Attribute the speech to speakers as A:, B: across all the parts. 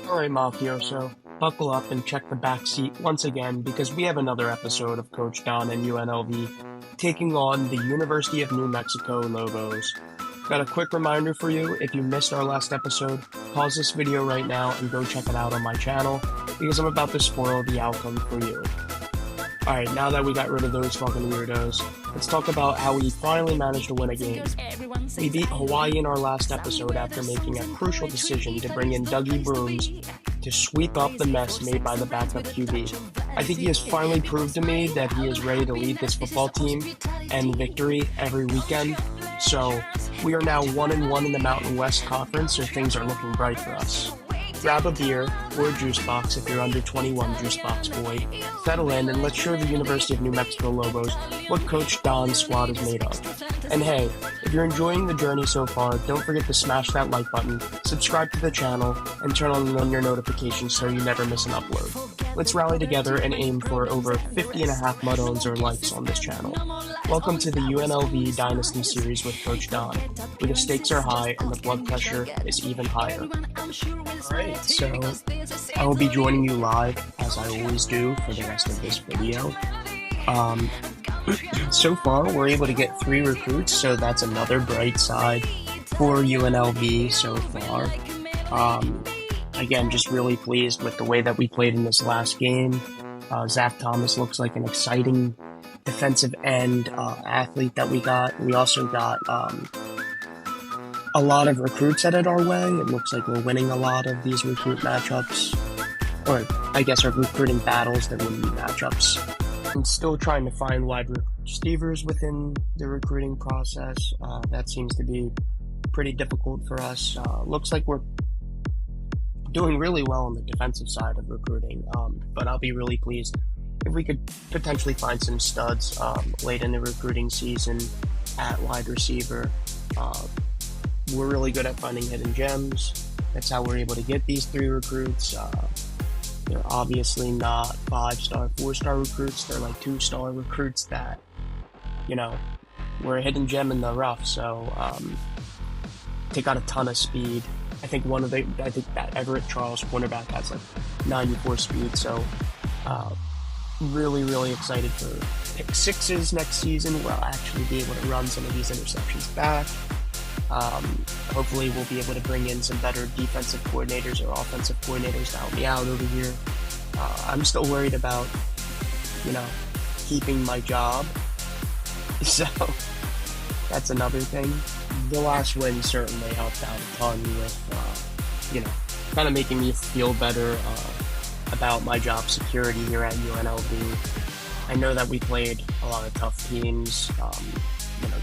A: Alright, mafioso, buckle up and check the back seat once again because we have another episode of Coach Don and UNLV taking on the University of New Mexico Lobos. Got a quick reminder for you, if you missed our last episode, pause this video right now and go check it out on my channel because I'm about to spoil the outcome for you. Alright, now that we got rid of those fucking weirdos, let's talk about how we finally managed to win a game. We beat Hawaii in our last episode after making a crucial decision to bring in Dougie Brooms to sweep up the mess made by the backup QB. I think he has finally proved to me that he is ready to lead this football team and victory every weekend. So we are now 1-1 in the Mountain West Conference, so things are looking bright for us. Grab a beer or a juice box if you're under 21, juice box boy. Settle in and let's show the University of New Mexico Lobos what Coach Don's squad is made of. And hey, if you're enjoying the journey so far, don't forget to smash that like button, subscribe to the channel, and turn on your notifications so you never miss an upload. Let's rally together and aim for over 50.5 mud-owns or likes on this channel. Welcome to the UNLV Dynasty Series with Coach Don, where the stakes are high and the blood pressure is even higher. Alright, so I will be joining you live, as I always do, for the rest of this video. So far, we're able to get 3 recruits, so that's another bright side for UNLV so far. Again, just really pleased with the way that we played in this last game. Zach Thomas looks like an exciting defensive end athlete that we got. We also got a lot of recruits headed our way. It looks like we're winning a lot of these recruit matchups, or I guess our recruiting battles that wouldn't be matchups. I'm still trying to find wide receivers within the recruiting process. That seems to be pretty difficult for us. Looks like we're doing really well on the defensive side of recruiting, but I'll be really pleased if we could potentially find some studs late in the recruiting season at wide receiver. We're really good at finding hidden gems. That's how we're able to get these 3 recruits. They're obviously not 5-star, 4-star recruits. They're like 2-star recruits that, you know, were a hidden gem in the rough. So they got a ton of speed. I think that Everett Charles cornerback has like 94 speed. So really excited for pick 6s next season. We'll actually be able to run some of these interceptions back. Hopefully we'll be able to bring in some better defensive coordinators or offensive coordinators to help me out over here. I'm still worried about, keeping my job. So that's another thing. The last win certainly helped out a ton with, kind of making me feel better about my job security here at UNLV. I know that we played a lot of tough teams,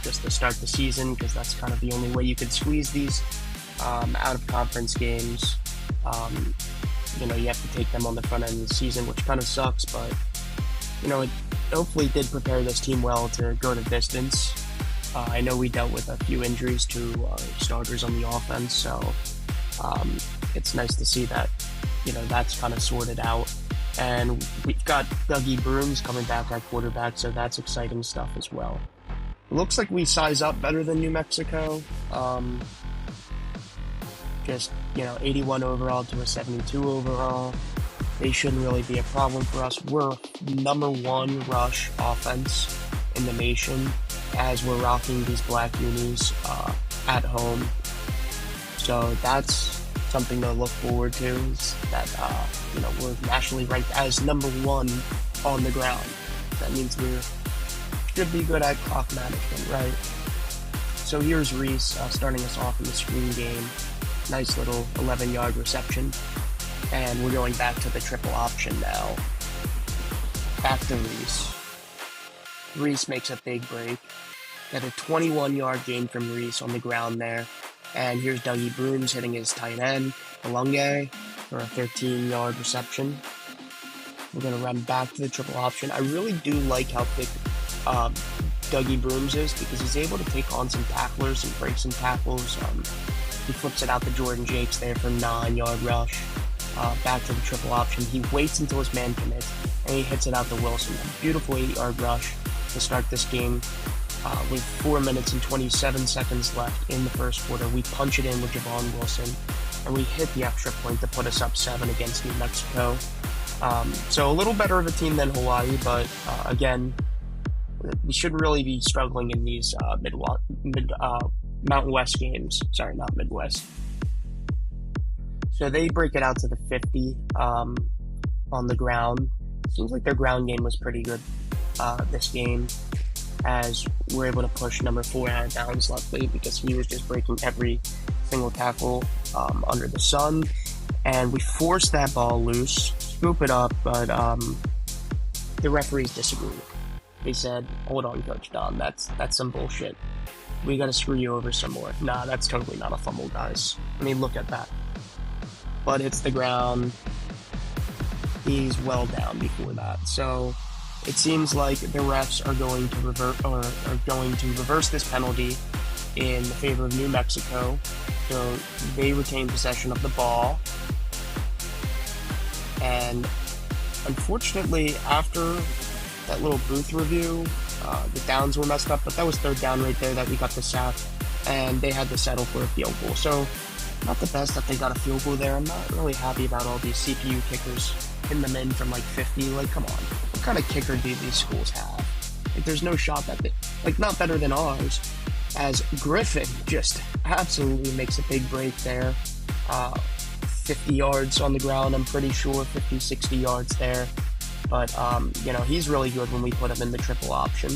A: just to start the season, because that's kind of the only way you could squeeze these out-of-conference games. You have to take them on the front end of the season, which kind of sucks, but, it hopefully did prepare this team well to go the distance. I know we dealt with a few injuries to starters on the offense, so it's nice to see that, that's kind of sorted out. And we've got Dougie Brooms coming back at quarterback, so that's exciting stuff as well. It looks like we size up better than New Mexico. 81 overall to a 72 overall. They shouldn't really be a problem for us. We're number 1 rush offense in the nation as we're rocking these black unis at home. So that's something to look forward to, is that we're nationally ranked as number 1 on the ground. That means we should be good at clock management, right? So here's Reese starting us off in the screen game. Nice little 11-yard reception. And we're going back to the triple option now. Back to Reese. Reese makes a big break. Got a 21-yard gain from Reese on the ground there. And here's Dougie Brooms hitting his tight end, Alunge, for a 13-yard reception. We're going to run back to the triple option. I really do like how thick Dougie Brooms is, because he's able to take on some tacklers and break some tackles. He flips it out to Jordan Jakes there for a 9-yard rush. Back to the triple option. He waits until his man commits, and he hits it out to Wilson. A beautiful 8-yard rush to start this game. With 4 minutes and 27 seconds left in the first quarter, we punch it in with Javon Wilson. and we hit the extra point to put us up 7 against New Mexico. So a little better of a team than Hawaii, but again, we shouldn't really be struggling in these Mountain West games. Sorry, not Midwest. So they break it out to the 50 on the ground. Seems like their ground game was pretty good this game, as we're able to push number 4 out of bounds, luckily, because he was just breaking every single tackle under the sun. And we forced that ball loose, scoop it up, but the referees disagreed. They said, hold on, Coach Don, that's some bullshit. We gotta screw you over some more. Nah, that's totally not a fumble, guys. I mean, look at that. But it's the ground. He's well down before that. So it seems like the refs are going to reverse this penalty in the favor of New Mexico. So they retain possession of the ball. And unfortunately, after that little booth review, the downs were messed up, but that was 3rd down right there that we got the sack, and they had to settle for a field goal. So not the best that they got a field goal there. I'm not really happy about all these CPU kickers hitting them in from like 50. Like, come on. What kind of kicker do these schools have? Like, there's no shot that they, like, not better than ours, as Griffin just absolutely makes a big break there. 50 yards on the ground, I'm pretty sure, 50, 60 yards there. But, he's really good when we put him in the triple option.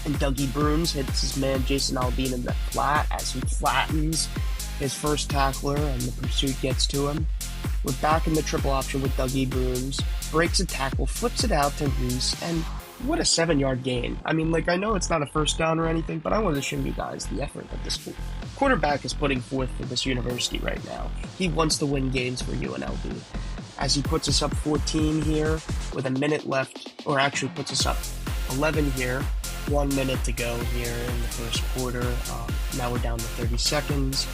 A: And Dougie Brooms hits his man Jason Aldean in the flat as he flattens his first tackler, and the pursuit gets to him. We're back in the triple option with Dougie Brooms, breaks a tackle, flips it out to Reese, and what a 7-yard gain. I mean, like, I know it's not a first down or anything, but I want to show you guys the effort that this quarterback is putting forth for this university right now. He wants to win games for UNLV. As he puts us up 14 here with a minute left, or actually puts us up 11 here, 1 minute to go here in the first quarter. Now we're down to 30 seconds,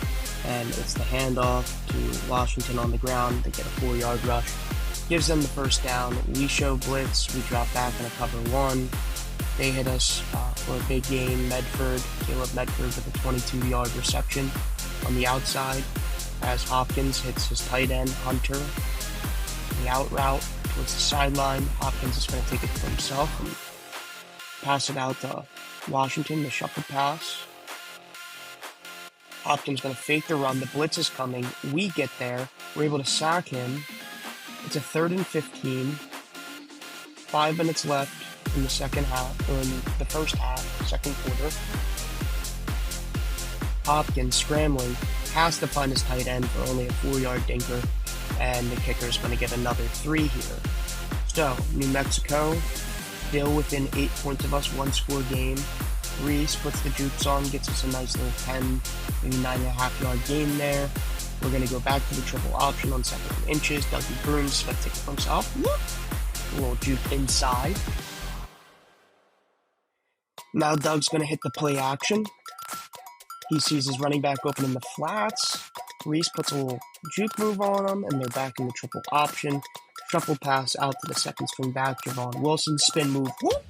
A: and it's the handoff to Washington on the ground. They get a 4-yard rush, gives them the first down. We show blitz, we drop back in a cover 1. They hit us for a big gain. Caleb Medford with a 22-yard reception on the outside, as Hopkins hits his tight end, Hunter. The out route towards the sideline. Hopkins is going to take it for himself and pass it out to Washington, the shuffle pass. Hopkins going to fake the run. The blitz is coming. We get there. We're able to sack him. It's a 3rd and 15. 5 minutes left in the second half, or in the first half, second quarter. Hopkins scrambling, has to find his tight end for only a 4-yard dinker, and the kicker is going to get another 3 here. So, New Mexico still within 8 points of us, 1-score game. Reese puts the jukes on, gets us a nice little 10, maybe 9.5-yard gain there. We're going to go back to the triple option on 2nd and inches. Dougie Brooms going to take it for himself. A little juke inside. Now Doug's going to hit the play action. He sees his running back open in the flats. Reese puts a little juke move on him, and they're back in the triple option. Shuffle pass out to the second string back, Javon Wilson. Spin move. Whoop!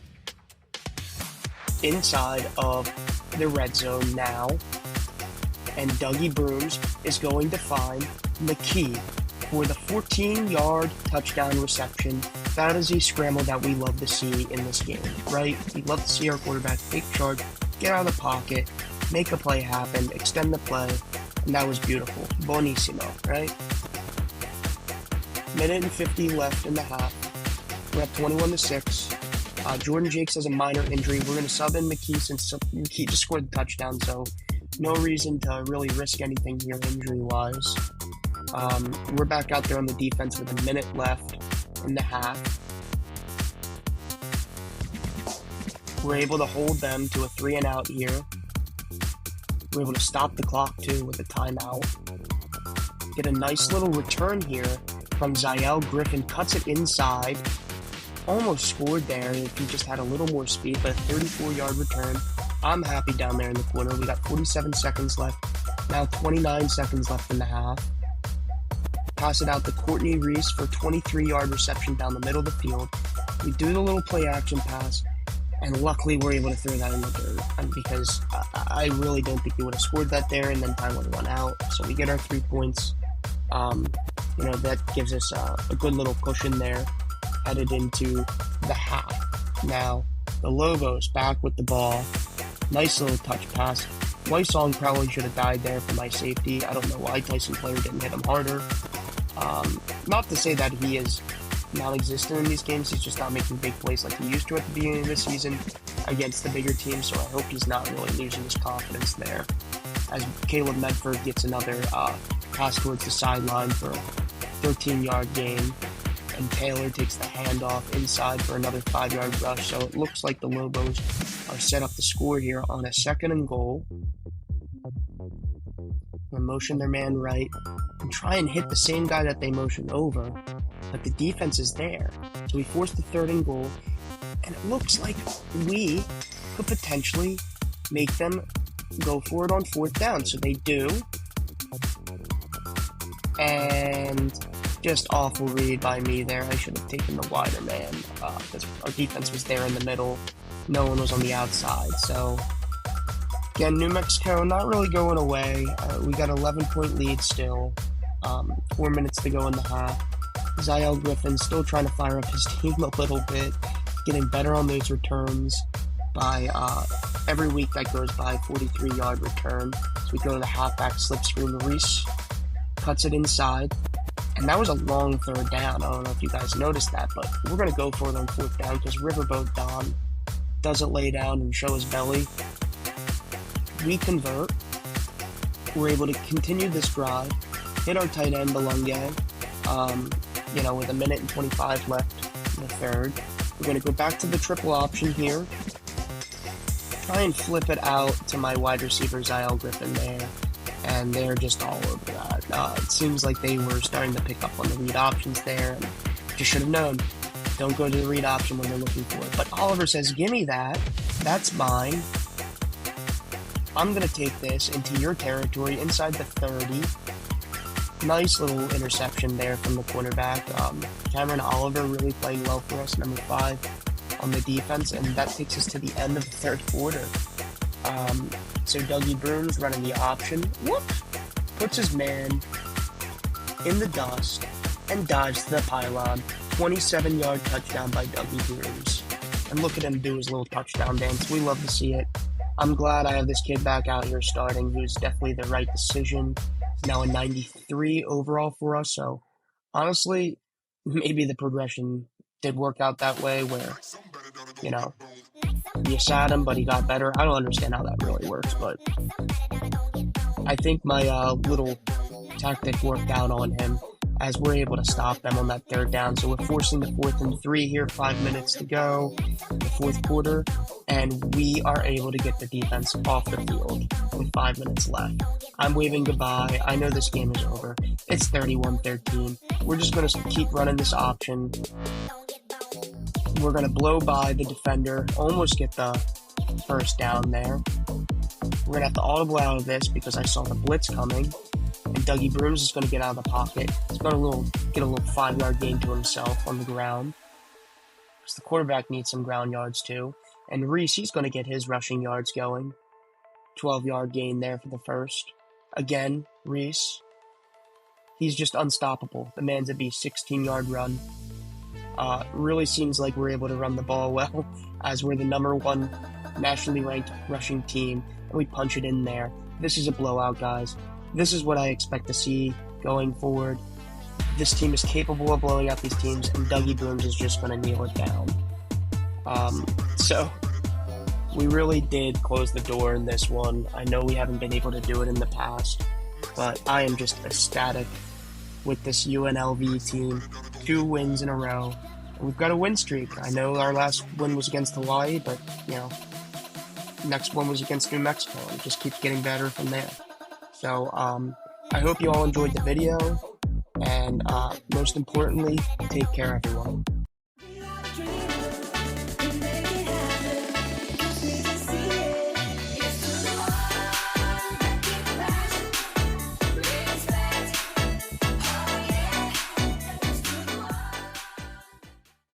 A: Inside of the red zone now. And Dougie Brooms is going to find McKee for the 14-yard touchdown reception. That is a scramble that we love to see in this game, right? We love to see our quarterback take charge, get out of the pocket, make a play happen, extend the play, and that was beautiful. Bonissimo, right? Minute and 50 left in the half. We're at 21-6. Jordan Jakes has a minor injury. We're going to sub in McKee since McKee just scored the touchdown, so no reason to really risk anything here injury-wise. We're back out there on the defense with a minute left in the half. We're able to hold them to a 3-and-out here. We're able to stop the clock, too, with a timeout. Get a nice little return here from Zael Griffin. Cuts it inside. Almost scored there if he just had a little more speed, but a 34-yard return. I'm happy down there in the corner. We got 47 seconds left. Now 29 seconds left in the half. Pass it out to Courtney Reese for a 23-yard reception down the middle of the field. We do the little play action pass, and luckily we're able to throw that in the dirt. Because I really don't think we would have scored that there, and then time would have run out. So we get our 3 points. That gives us a good little cushion there headed into the half. Now, the Lobos back with the ball. Nice little touch pass. Wysong probably should have died there for my safety. I don't know why Tyson Player didn't hit him harder. Not to say that he is non-existent in these games. He's just not making big plays like he used to at the beginning of the season against the bigger teams, so I hope he's not really losing his confidence there. As Caleb Medford gets another pass towards the sideline for a 13-yard gain, and Taylor takes the handoff inside for another 5-yard rush, so it looks like the Lobos are set up to score here on a 2nd and goal. They motion their man right and try and hit the same guy that they motioned over, but the defense is there. So we force the 3rd and goal, and it looks like we could potentially make them go for it on 4th down. So they do. And just awful read by me there. I should have taken the wider man because our defense was there in the middle. No one was on the outside. So again, New Mexico not really going away. We got an 11-point lead still. 4 minutes to go in the half. Ziel Griffin still trying to fire up his team a little bit, getting better on those returns by every week that goes by, 43-yard return. So we go to the halfback slip screen. Reese cuts it inside, and that was a long 3rd down. I don't know if you guys noticed that, but we're going to go for it on 4th down because Riverboat Don doesn't lay down and show his belly. We convert. We're able to continue this drive, hit our tight end, Belunge, with 1 minute and 25 left in the 3rd. We're going to go back to the triple option here. Try and flip it out to my wide receiver, Ziel Griffin there. And they're just all over that. It seems like they were starting to pick up on the read options there. And just should have known. Don't go to the read option when they're looking for it. But Oliver says, give me that. That's mine. I'm going to take this into your territory inside the 30. Nice little interception there from the quarterback. Cameron Oliver really playing well for us, number 5 on the defense, and that takes us to the end of the 3rd quarter. So Dougie Brooms running the option, puts his man in the dust and dives to the pylon. 27-yard touchdown by Dougie Brooms. And look at him do his little touchdown dance. We love to see it. I'm glad I have this kid back out here starting. He was definitely the right decision. He's now a 93 overall for us, so honestly, maybe the progression did work out that way where, you sat him, but he got better. I don't understand how that really works, but I think my little tactic worked out on him as we're able to stop them on that 3rd down. So we're forcing the 4th and 3 here, 5 minutes to go, the 4th quarter, and we are able to get the defense off the field with 5 minutes left. I'm waving goodbye. I know this game is over. It's 31-13. We're just going to keep running this option. We're going to blow by the defender, almost get the 1st down there. We're going to have to audible out of this because I saw the blitz coming. And Dougie Brooms is going to get out of the pocket. He's going to get a little 5-yard gain to himself on the ground. Because the quarterback needs some ground yards too. And Reese, he's going to get his rushing yards going. 12-yard gain there for the 1st. Again, Reese. He's just unstoppable. The man's a beast. 16-yard run. Really seems like we're able to run the ball well as we're the number 1 nationally ranked rushing team. And we punch it in there. This is a blowout, guys. This is what I expect to see going forward. This team is capable of blowing out these teams, and Dougie Brooms is just going to kneel it down. So we really did close the door in this one. I know we haven't been able to do it in the past, but I am just ecstatic with this UNLV team. 2 wins in a row. And we've got a win streak. I know our last win was against Hawaii, but, next one was against New Mexico. It just keeps getting better from there. So I hope you all enjoyed the video, and most importantly, take care, everyone.